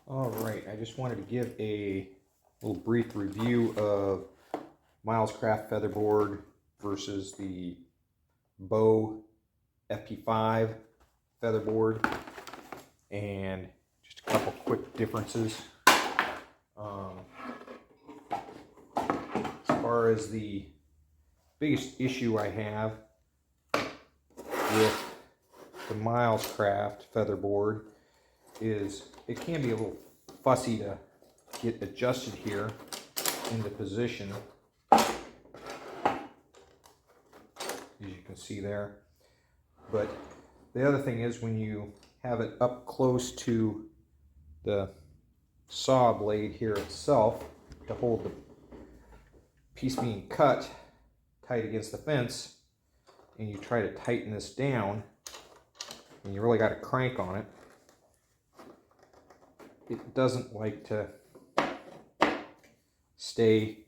All right, I just wanted to give a little brief review of Milescraft Featherboard versus the Bow FP5 Featherboard, and just a couple quick differences. As far as the biggest issue I have with the Milescraft Featherboard is it can be a little fussy to get adjusted here into position, as you can see there. But the other thing is when you have it up close to the saw blade here itself to hold the piece being cut tight against the fence, and you try to tighten this down, and you really got to crank on it, it doesn't like to stay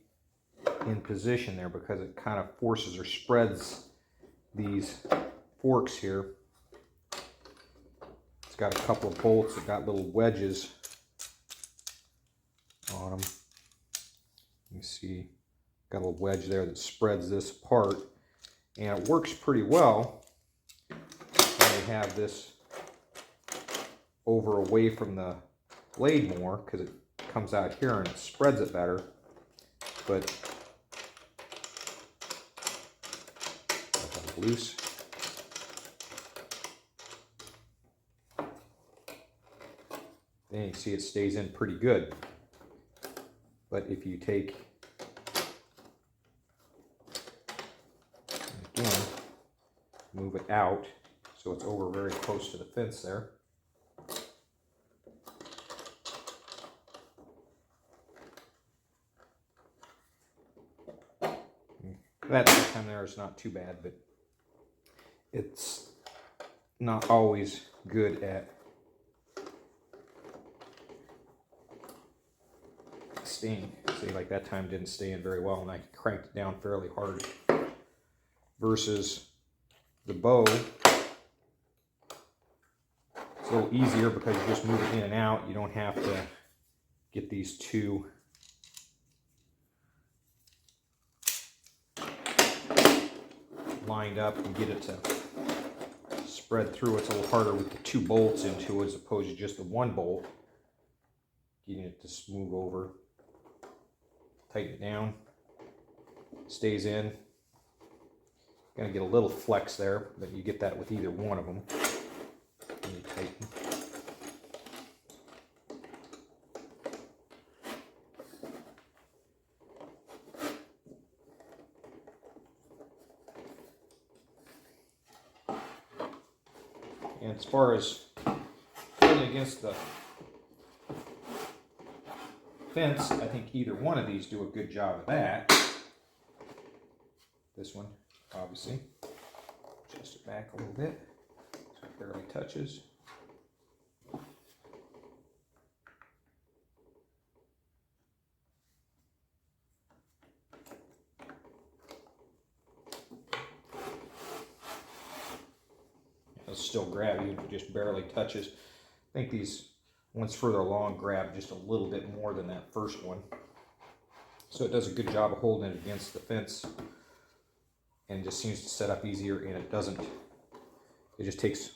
in position there because it kind of forces or spreads these forks here. It's got a couple of bolts that got little wedges on them. You can see got a little wedge there that spreads this apart, and it works pretty well when you have this over away from the blade more, because it comes out here and it spreads it better. But loose. Then you see it stays in pretty good. But if you take, again, move it out so it's over very close to the fence there. That time there is not too bad, but it's not always good at staying. See, like that time didn't stay in very well, and I cranked it down fairly hard. Versus the Bow, it's a little easier because you just move it in and out. You don't have to get these two lined up and get it to spread through. It's a little harder with the two bolts into it as opposed to just the one bolt. Getting it to smooth over, tighten it down, stays in. Gonna get a little flex there, but you get that with either one of them. And you tighten. And as far as holding against the fence, I think either one of these do a good job of that. This one, obviously. Adjust it back a little bit so it barely touches. It'll still grab you if it just barely touches. I think these ones further along grab just a little bit more than that first one. So it does a good job of holding it against the fence and just seems to set up easier, and it doesn't, it just takes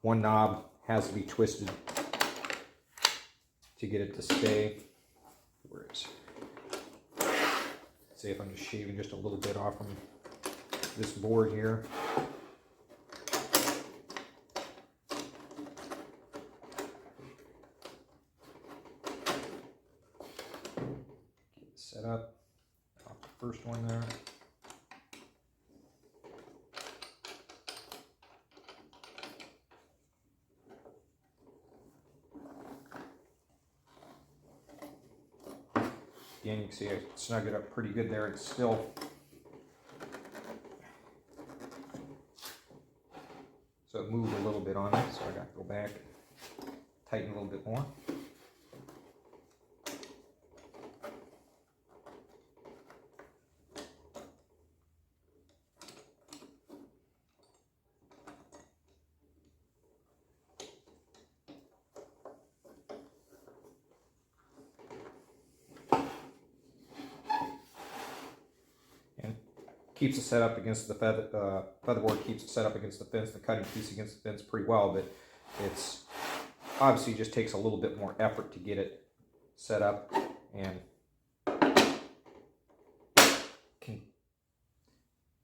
one knob, has to be twisted to get it to stay. Where is it? Say if I'm just shaving just a little bit off from this board here. Set up off the first one there. Again, you can see I snug it up pretty good there. It's still so it moved a little bit on it, so I got to go back, tighten a little bit more. keeps it set up against the featherboard, keeps it set up against the fence, the cutting piece against the fence pretty well, but it's obviously just takes a little bit more effort to get it set up, and can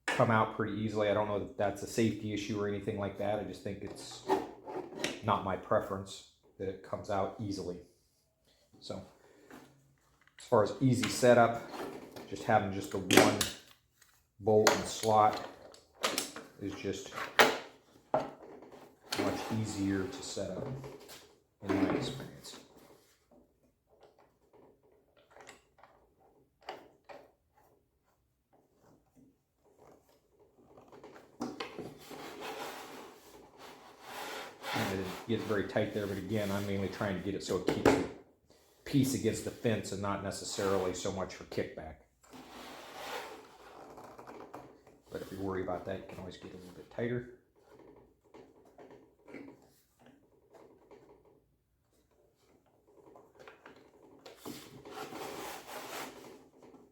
come out pretty easily. I don't know if that's a safety issue or anything like that. I just think it's not my preference that it comes out easily. So as far as easy setup, just having just the one bolt and slot is just much easier to set up in my experience. And it gets very tight there, but again, I'm mainly trying to get it so it keeps the piece against the fence and not necessarily so much for kickback. But if you worry about that, you can always get a little bit tighter.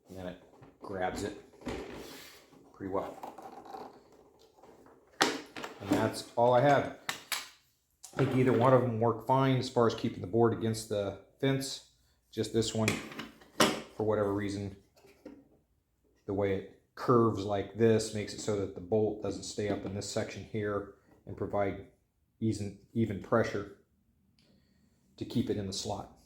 And then it grabs it pretty well. And that's all I have. I think either one of them work fine as far as keeping the board against the fence. Just this one, for whatever reason, the way it curves like this makes it so that the bolt doesn't stay up in this section here and provide even pressure to keep it in the slot.